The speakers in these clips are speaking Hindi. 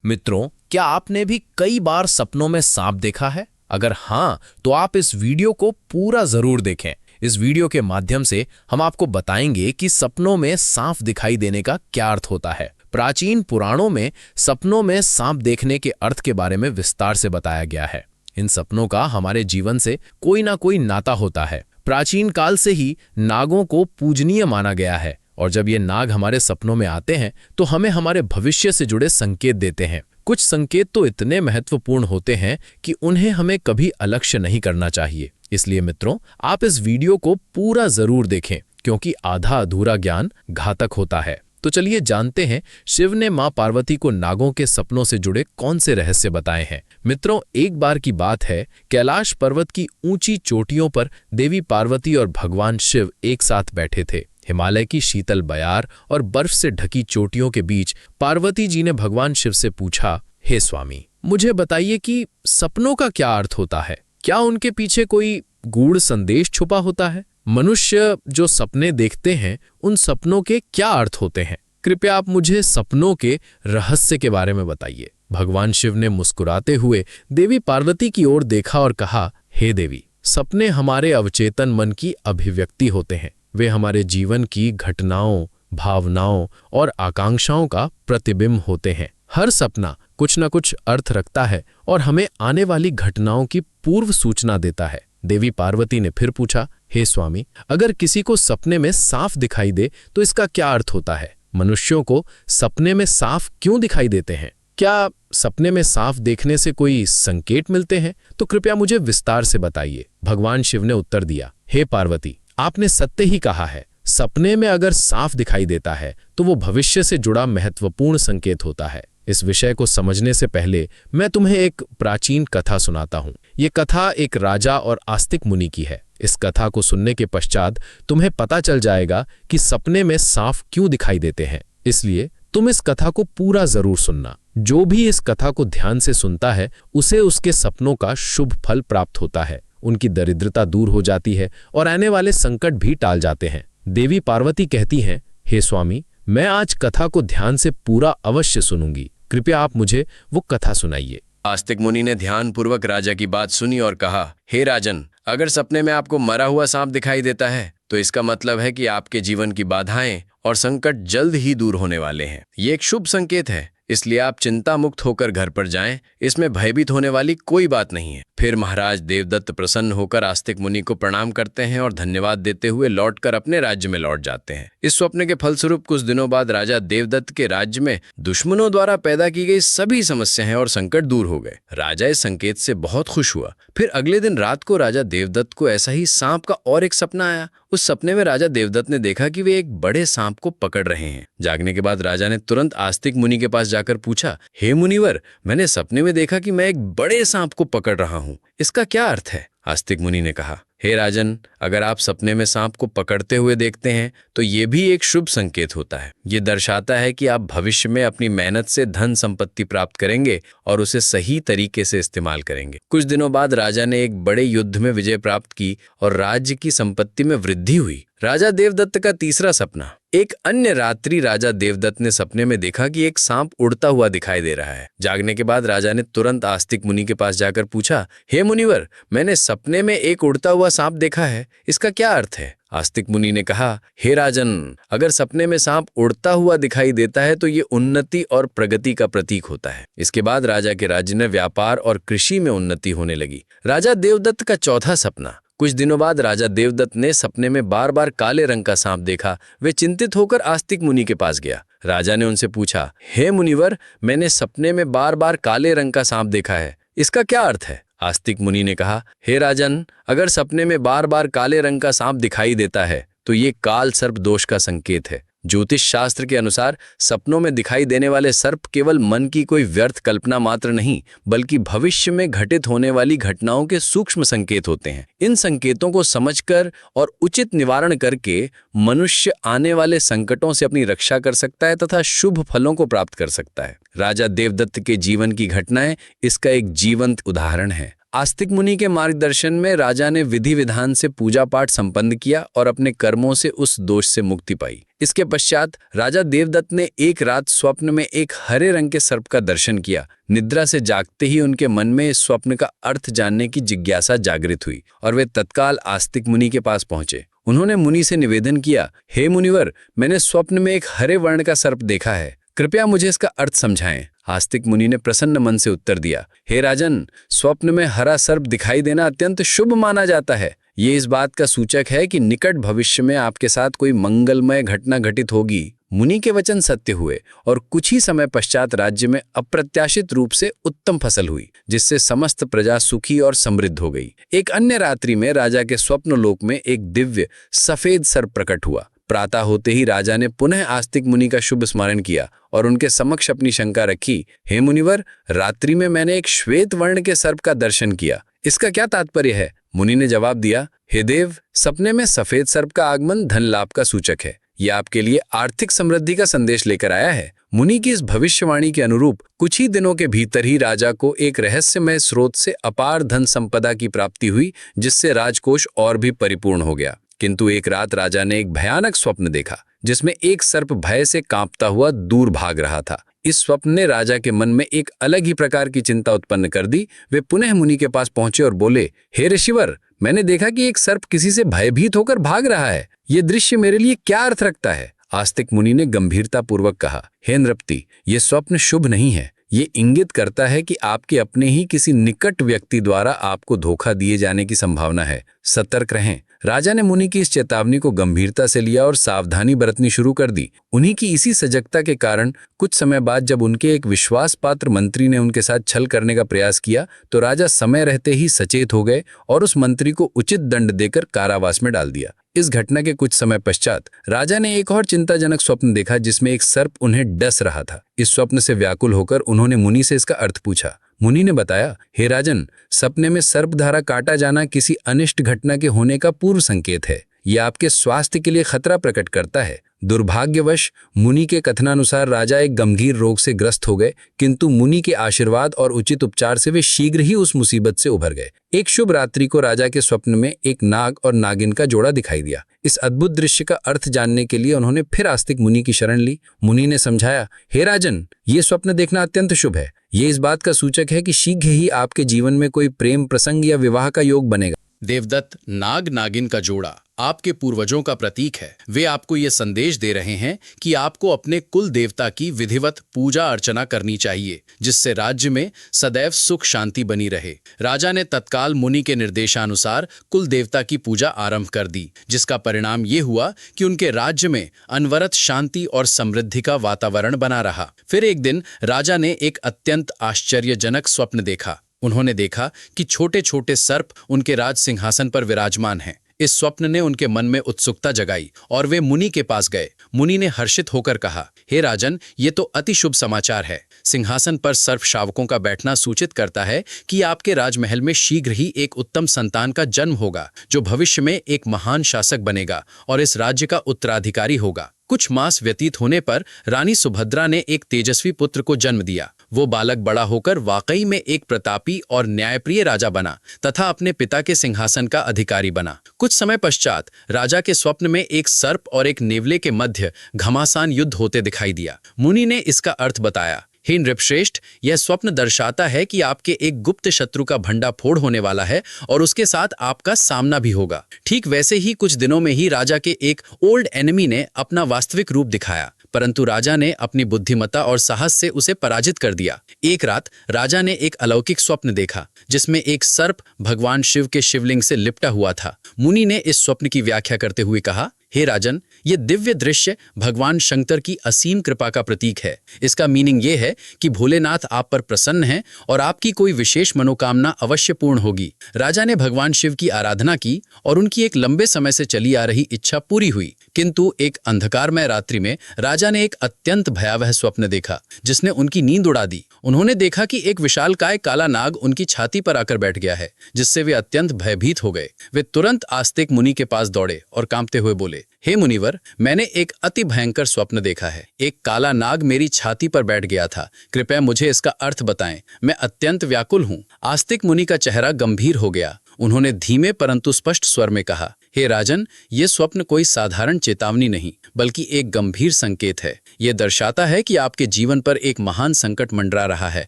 मित्रों, क्या आपने भी कई बार सपनों में सांप देखा है? अगर हाँ, तो आप इस वीडियो को पूरा जरूर देखें। इस वीडियो के माध्यम से हम आपको बताएंगे कि सपनों में सांप दिखाई देने का क्या अर्थ होता है। प्राचीन पुराणों में सपनों में सांप देखने के अर्थ के बारे में विस्तार से बताया गया है। इन सपनों का हमारे जीवन से कोई ना कोई नाता होता है। प्राचीन काल से ही नागों को पूजनीय माना गया है और जब ये नाग हमारे सपनों में आते हैं तो हमें हमारे भविष्य से जुड़े संकेत देते हैं। कुछ संकेत तो इतने महत्वपूर्ण होते हैं कि उन्हें हमें कभी अलक्ष्य नहीं करना चाहिए। इसलिए मित्रों, आप इस वीडियो को पूरा जरूर देखें, क्योंकि आधा अधूरा ज्ञान घातक होता है। तो चलिए जानते हैं शिव ने मां पार्वती को नागों के सपनों से जुड़े कौन से रहस्य बताए हैं। मित्रों, एक बार की बात है, कैलाश पर्वत की ऊंची चोटियों पर देवी पार्वती और भगवान शिव एक साथ बैठे थे। हिमालय की शीतल बयार और बर्फ से ढकी चोटियों के बीच पार्वती जी ने भगवान शिव से पूछा, हे स्वामी, मुझे बताइए कि सपनों का क्या अर्थ होता है? क्या उनके पीछे कोई गूढ़ संदेश छुपा होता है? मनुष्य जो सपने देखते हैं, उन सपनों के क्या अर्थ होते हैं? कृपया आप मुझे सपनों के रहस्य के बारे में बताइए। भगवान शिव ने मुस्कुराते हुए देवी पार्वती की ओर देखा और कहा, हे देवी, सपने हमारे अवचेतन मन की अभिव्यक्ति होते हैं। वे हमारे जीवन की घटनाओं, भावनाओं और आकांक्षाओं का प्रतिबिंब होते हैं। हर सपना कुछ न कुछ अर्थ रखता है और हमें आने वाली घटनाओं की पूर्व सूचना देता है। देवी पार्वती ने फिर पूछा, हे स्वामी, अगर किसी को सपने में सांप दिखाई दे तो इसका क्या अर्थ होता है? मनुष्यों को सपने में सांप क्यों दिखाई देते हैं? क्या सपने में सांप देखने से कोई संकेत मिलते हैं? तो कृपया मुझे विस्तार से बताइए। भगवान शिव ने उत्तर दिया, हे पार्वती, आपने सत्य ही कहा है। सपने में अगर सांप दिखाई देता है तो वो भविष्य से जुड़ा महत्वपूर्ण संकेत होता है। इस विषय को समझने से पहले मैं तुम्हें एक प्राचीन कथा सुनाता हूँ। ये कथा एक राजा और आस्तिक मुनि की है। इस कथा को सुनने के पश्चात तुम्हें पता चल जाएगा कि सपने में सांप क्यों दिखाई देते हैं। इसलिए तुम इस कथा को पूरा जरूर सुनना। जो भी इस कथा को ध्यान से सुनता है, उसे उसके सपनों का शुभ फल प्राप्त होता है। उनकी दरिद्रता दूर हो जाती है और आने वाले संकट भी टाल जाते हैं। देवी पार्वती कहती हैं, हे स्वामी, मैं आज कथा को ध्यान से पूरा अवश्य सुनूंगी। कृपया आप मुझे वो कथा सुनाइए। आस्तिक मुनि ने ध्यानपूर्वक राजा की बात सुनी और कहा, हे राजन, अगर सपने में आपको मरा हुआ सांप दिखाई देता है तो इसका मतलब है कि आपके जीवन की बाधाएं और संकट जल्द ही दूर होने वाले हैं। ये एक शुभ संकेत है, इसलिए आप चिंता मुक्त होकर घर पर जाएं। इसमें भयभीत होने वाली कोई बात नहीं है। फिर महाराज देवदत्त प्रसन्न होकर आस्तिक मुनि को प्रणाम करते हैं और धन्यवाद देते हुए लौटकर अपने राज्य में लौट जाते हैं। इस स्वप्न के फलस्वरूप कुछ दिनों बाद राजा देवदत्त के राज्य में दुश्मनों द्वारा पैदा की गई सभी समस्याएं और संकट दूर हो गए। राजा इस संकेत से बहुत खुश हुआ। फिर अगले दिन रात को राजा देवदत्त को ऐसा ही सांप का और एक सपना आया। उस सपने में राजा देवदत्त ने देखा कि वे एक बड़े सांप को पकड़ रहे हैं। जागने के बाद राजा ने तुरंत आस्तिक मुनि के पास जाकर पूछा, हे मुनिवर, मैंने सपने में देखा कि मैं एक बड़े सांप को पकड़ रहा हूँ, इसका क्या अर्थ है? आस्तिक मुनि ने कहा, हे राजन, अगर आप सपने में सांप को पकड़ते हुए देखते हैं तो ये भी एक शुभ संकेत होता है। ये दर्शाता है कि आप भविष्य में अपनी मेहनत से धन संपत्ति प्राप्त करेंगे और उसे सही तरीके से इस्तेमाल करेंगे। कुछ दिनों बाद राजा ने एक बड़े युद्ध में विजय प्राप्त की और राज्य की संपत्ति में वृद्धि हुई। राजा देवदत्त का तीसरा सपना। एक अन्य रात्रि राजा देवदत्त ने सपने में देखा कि एक सांप उड़ता हुआ दिखाई दे रहा है। जागने के बाद राजा ने तुरंत आस्तिक मुनि के पास जाकर पूछा, हे मुनिवर, मैंने सपने में एक उड़ता हुआ सांप देखा है, इसका क्या अर्थ है? आस्तिक मुनि ने कहा, हे राजन, अगर सपने में सांप उड़ता हुआ दिखाई देता है तो ये उन्नति और प्रगति का प्रतीक होता है। इसके बाद राजा के राज्य में व्यापार और कृषि में उन्नति होने लगी। राजा देवदत्त का चौथा सपना। कुछ दिनों बाद राजा देवदत्त ने सपने में बार बार काले रंग का सांप देखा। वे चिंतित होकर आस्तिक मुनि के पास गया। राजा ने उनसे पूछा, हे मुनिवर, मैंने सपने में बार बार काले रंग का सांप देखा है, इसका क्या अर्थ है? आस्तिक मुनि ने कहा, हे राजन, अगर सपने में बार बार काले रंग का सांप दिखाई देता है तो ये काल सर्प दोष का संकेत है। ज्योतिष शास्त्र के अनुसार सपनों में दिखाई देने वाले सर्प केवल मन की कोई व्यर्थ कल्पना मात्र नहीं, बल्कि भविष्य में घटित होने वाली घटनाओं के सूक्ष्म संकेत होते हैं। इन संकेतों को समझकर और उचित निवारण करके मनुष्य आने वाले संकटों से अपनी रक्षा कर सकता है तथा शुभ फलों को प्राप्त कर सकता है। राजा देवदत्त के जीवन की घटनाएं इसका एक जीवंत उदाहरण है। आस्तिक मुनि के मार्गदर्शन में राजा ने विधि विधान से पूजा पाठ संपन्न किया और अपने कर्मों से उस दोष से मुक्ति पाई। इसके पश्चात राजा देवदत्त ने एक रात स्वप्न में एक हरे रंग के सर्प का दर्शन किया। निद्रा से जागते ही उनके मन में इस स्वप्न का अर्थ जानने की जिज्ञासा जागृत हुई और वे तत्काल आस्तिक मुनि के पास पहुंचे। उन्होंने मुनि से निवेदन किया, हे मुनिवर, मैंने स्वप्न में एक हरे वर्ण का सर्प देखा है, कृपया मुझे इसका अर्थ समझाएं। आस्तिक मुनि ने प्रसन्न मन से उत्तर दिया, हे राजन, स्वप्न में हरा सर्प दिखाई देना अत्यंत शुभ माना जाता है। ये इस बात का सूचक है कि निकट भविष्य में आपके साथ कोई मंगलमय घटना घटित होगी। मुनि के वचन सत्य हुए और कुछ ही समय पश्चात राज्य में अप्रत्याशित रूप से उत्तम फसल हुई, जिससे समस्त प्रजा सुखी और समृद्ध हो गई। एक अन्य रात्रि में राजा के स्वप्न लोक में एक दिव्य सफेद सर्प प्रकट हुआ। प्रातः होते ही राजा ने पुनः आस्तिक मुनि का शुभ स्मरण किया और उनके समक्ष अपनी शंका रखी, हे मुनिवर, रात्रि में मैंने एक श्वेत वर्ण के सर्प का दर्शन किया, इसका क्या तात्पर्य है? मुनि ने जवाब दिया, हे देव, सपने में सफेद सर्प का आगमन धन लाभ का सूचक है। यह आपके लिए आर्थिक समृद्धि का संदेश लेकर आया है। मुनि की इस भविष्यवाणी के अनुरूप कुछ ही दिनों के भीतर ही राजा को एक रहस्यमय स्रोत से अपार धन संपदा की प्राप्ति हुई, जिससे राजकोष और भी परिपूर्ण हो गया। किंतु एक रात राजा ने एक भयानक स्वप्न देखा, जिसमें एक सर्प भय से कांपता हुआ दूर भाग रहा था। इस स्वप्न ने राजा के मन में एक अलग ही प्रकार की चिंता उत्पन्न कर दी। वे पुनः मुनि के पास पहुंचे और बोले, हे ऋषिवर, मैंने देखा कि एक सर्प किसी से भयभीत होकर भाग रहा है। ये दृश्य मेरे लिए क्या अर्थ रखता है? आस्तिक मुनि ने गंभीरता पूर्वक कहा, हे नृपति, ये स्वप्न शुभ नहीं है। ये इंगित करता है कि आपके अपने ही किसी निकट व्यक्ति द्वारा आपको धोखा दिए जाने की संभावना है। सतर्क रहें। राजा ने मुनि की इस चेतावनी को गंभीरता से लिया और सावधानी बरतनी शुरू कर दी। उन्हीं की इसी सजगता के कारण कुछ समय बाद जब उनके एक विश्वास पात्र मंत्री ने उनके साथ छल करने का प्रयास किया, तो राजा समय रहते ही सचेत हो गए और उस मंत्री को उचित दंड देकर कारावास में डाल दिया। इस घटना के कुछ समय पश्चात राजा ने एक और चिंताजनक स्वप्न देखा, जिसमें एक सर्प उन्हें डस रहा था। इस स्वप्न से व्याकुल होकर उन्होंने मुनि से इसका अर्थ पूछा। मुनि ने बताया, हे राजन, सपने में सर्पधारा काटा जाना किसी अनिष्ट घटना के होने का पूर्व संकेत है। यह आपके स्वास्थ्य के लिए खतरा प्रकट करता है। दुर्भाग्यवश मुनि के कथनानुसार राजा एक गंभीर रोग से ग्रस्त हो गए, किंतु मुनि के आशीर्वाद और उचित उपचार से वे शीघ्र ही उस मुसीबत से उभर गए। एक शुभ रात्रि को राजा के स्वप्न में एक नाग और नागिन का जोड़ा दिखाई दिया। इस अद्भुत दृश्य का अर्थ जानने के लिए उन्होंने फिर आस्तिक मुनि की शरण ली। मुनि ने समझाया, हे राजन, ये स्वप्न देखना अत्यंत शुभ है। ये इस बात का सूचक है कि शीघ्र ही आपके जीवन में कोई प्रेम प्रसंग या विवाह का योग बनेगा। देवदत्त नाग नागिन का जोड़ा आपके पूर्वजों का प्रतीक है। वे आपको ये संदेश दे रहे हैं कि आपको अपने कुल देवता की विधिवत पूजा अर्चना करनी चाहिए, जिससे राज्य में सदैव सुख शांति बनी रहे। राजा ने तत्काल मुनि के निर्देशानुसार कुल देवता की पूजा आरंभ कर दी, जिसका परिणाम ये हुआ कि उनके राज्य में अनवरत शांति और समृद्धि का वातावरण बना रहा। फिर एक दिन राजा ने एक अत्यंत आश्चर्यजनक स्वप्न देखा। उन्होंने देखा कि छोटे छोटे सर्प उनके राज सिंहासन पर विराजमान हैं। इस स्वप्न ने उनके मन में उत्सुकता जगाई और वे मुनि के पास गए। मुनि ने हर्षित होकर कहा, हे राजन, ये तो अति शुभ समाचार है। सिंहासन पर सर्प शावकों का बैठना सूचित करता है कि आपके राजमहल में शीघ्र ही एक उत्तम संतान का जन्म होगा, जो भविष्य में एक महान शासक बनेगा और इस राज्य का उत्तराधिकारी होगा। कुछ मास व्यतीत होने पर रानी सुभद्रा ने एक तेजस्वी पुत्र को जन्म दिया। वो बालक बड़ा होकर वाकई में एक प्रतापी और न्यायप्रिय राजा बना तथा अपने पिता के सिंहासन का अधिकारी बना। कुछ समय पश्चात राजा के स्वप्न में एक सर्प और एक नेवले के मध्य घमासान युद्ध होते दिखाई दिया। मुनि ने इसका अर्थ बताया, हे नृपश्रेष्ठ, यह स्वप्न दर्शाता है कि आपके एक गुप्त शत्रु का भंडाफोड़ होने वाला है और उसके साथ आपका सामना भी होगा। ठीक वैसे ही कुछ दिनों में ही राजा के एक ओल्ड एनिमी ने अपना वास्तविक रूप दिखाया, परंतु राजा ने अपनी बुद्धिमत्ता और साहस से उसे पराजित कर दिया। एक रात राजा ने एक अलौकिक स्वप्न देखा, जिसमें एक सर्प भगवान शिव के शिवलिंग से लिपटा हुआ था। मुनि ने इस स्वप्न की व्याख्या करते हुए कहा, हे राजन, ये दिव्य दृश्य भगवान शंकर की असीम कृपा का प्रतीक है। इसका मीनिंग ये है कि भोलेनाथ आप पर प्रसन्न हैं और आपकी कोई विशेष मनोकामना अवश्य पूर्ण होगी। राजा ने भगवान शिव की आराधना की और उनकी एक लंबे समय से चली आ रही इच्छा पूरी हुई। किंतु एक अंधकारमय रात्रि में राजा ने एक अत्यंत भयावह स्वप्न देखा, जिसने उनकी नींद उड़ा दी। उन्होंने देखा कि एक विशालकाय काला नाग उनकी छाती पर आकर बैठ गया है, जिससे वे अत्यंत भयभीत हो गए। वे तुरंत आस्तिक मुनि के पास दौड़े और कांपते हुए बोले, हे मुनिवर, मैंने एक अति भयंकर स्वप्न देखा है। एक काला नाग मेरी छाती पर बैठ गया था। कृपया मुझे इसका अर्थ बताएं। मैं अत्यंत व्याकुल हूँ। आस्तिक मुनि का चेहरा गंभीर हो गया। उन्होंने धीमे परंतु स्पष्ट स्वर में कहा, हे राजन, ये स्वप्न कोई साधारण चेतावनी नहीं बल्कि एक गंभीर संकेत है। ये दर्शाता है कि आपके जीवन पर एक महान संकट मंडरा रहा है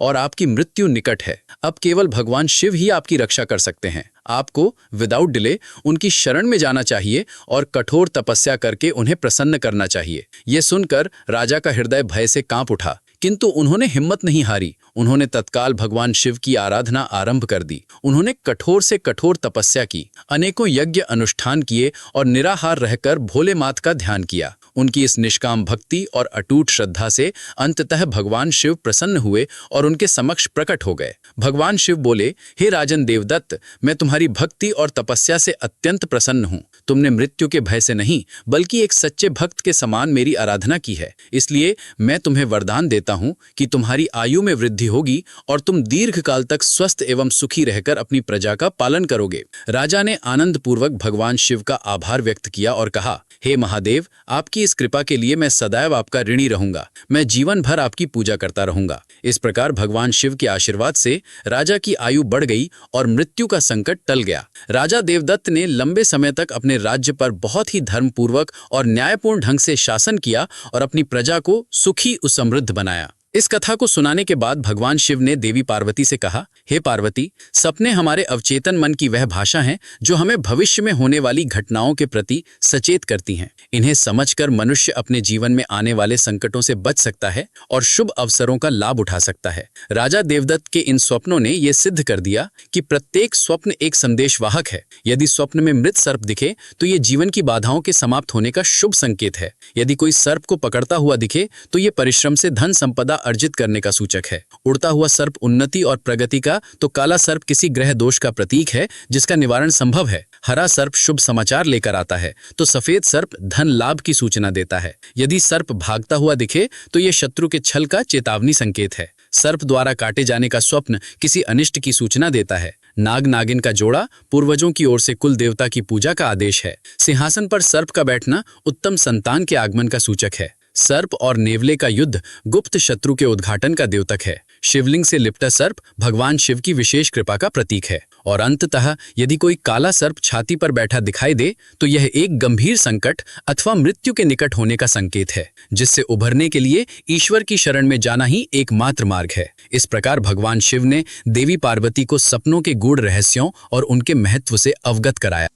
और आपकी मृत्यु निकट है। अब केवल भगवान शिव ही आपकी रक्षा कर सकते हैं। आपको विदाउट डिले उनकी शरण में जाना चाहिए और कठोर तपस्या करके उन्हें प्रसन्न करना चाहिए। ये सुनकर राजा का हृदय भय से कांप उठा, किंतु उन्होंने हिम्मत नहीं हारी। उन्होंने तत्काल भगवान शिव की आराधना आरंभ कर दी। उन्होंने कठोर से कठोर तपस्या की, अनेकों यज्ञ अनुष्ठान किए और निराहार रहकर भोले मात का ध्यान किया। उनकी इस निष्काम भक्ति और अटूट श्रद्धा से अंततः भगवान शिव प्रसन्न हुए और उनके समक्ष प्रकट हो गए। भगवान शिव बोले, हे राजन देवदत्त, मैं तुम्हारी भक्ति और तपस्या से अत्यंत प्रसन्न हूँ। तुमने मृत्यु के भय से नहीं बल्कि एक सच्चे भक्त के समान मेरी आराधना की है। इसलिए मैं तुम्हें वरदान देता हूँ कि तुम्हारी आयु में वृद्धि होगी और तुम दीर्घकाल तक स्वस्थ एवं सुखी रहकर अपनी प्रजा का पालन करोगे। राजा ने आनंद पूर्वक भगवान शिव का आभार व्यक्त किया और कहा, हे महादेव, आपकी इस कृपा के लिए मैं सदैव आपका ऋणी रहूंगा। मैं जीवन भर आपकी पूजा करता रहूंगा। इस प्रकार भगवान शिव के आशीर्वाद से राजा की आयु बढ़ गई और मृत्यु का संकट टल गया। राजा देवदत्त ने लंबे समय तक अपने राज्य पर बहुत ही धर्मपूर्वक और न्यायपूर्ण ढंग से शासन किया और अपनी प्रजा को सुखी और समृद्ध बनाया। इस कथा को सुनाने के बाद भगवान शिव ने देवी पार्वती से कहा, हे पार्वती, सपने हमारे अवचेतन मन की वह भाषा हैं जो हमें भविष्य में होने वाली घटनाओं के प्रति सचेत करती हैं। इन्हें समझकर मनुष्य अपने जीवन में आने वाले संकटों से बच सकता है और शुभ अवसरों का लाभ उठा सकता है। राजा देवदत्त के इन स्वप्नों ने यह सिद्ध कर दिया कि प्रत्येक स्वप्न एक संदेशवाहक है। यदि स्वप्न में मृत सर्प दिखे तो ये जीवन की बाधाओं के समाप्त होने का शुभ संकेत है। यदि कोई सर्प को पकड़ता हुआ दिखे तो ये परिश्रम से धन संपदा अर्जित करने का सूचक है। उड़ता हुआ सर्प उन्नति और प्रगति का, तो काला सर्प किसी ग्रह दोष का प्रतीक है जिसका निवारण संभव है। हरा सर्प शुभ समाचार लेकर आता है, तो सफेद सर्प धन लाभ की सूचना देता है। यदि सर्प भागता हुआ दिखे तो यह शत्रु के छल का चेतावनी संकेत है। सर्प द्वारा काटे जाने का स्वप्न किसी अनिष्ट की सूचना देता है। नाग नागिन का जोड़ा पूर्वजों की ओर से कुल देवता की पूजा का आदेश है। सिंहासन पर सर्प का बैठना उत्तम संतान के आगमन का सूचक है। सर्प और नेवले का युद्ध गुप्त शत्रु के उद्घाटन का द्योतक है। शिवलिंग से लिपटा सर्प भगवान शिव की विशेष कृपा का प्रतीक है। और अंततः यदि कोई काला सर्प छाती पर बैठा दिखाई दे तो यह एक गंभीर संकट अथवा मृत्यु के निकट होने का संकेत है, जिससे उभरने के लिए ईश्वर की शरण में जाना ही एकमात्र मार्ग है। इस प्रकार भगवान शिव ने देवी पार्वती को सपनों के गूढ़ रहस्यों और उनके महत्व से अवगत कराया।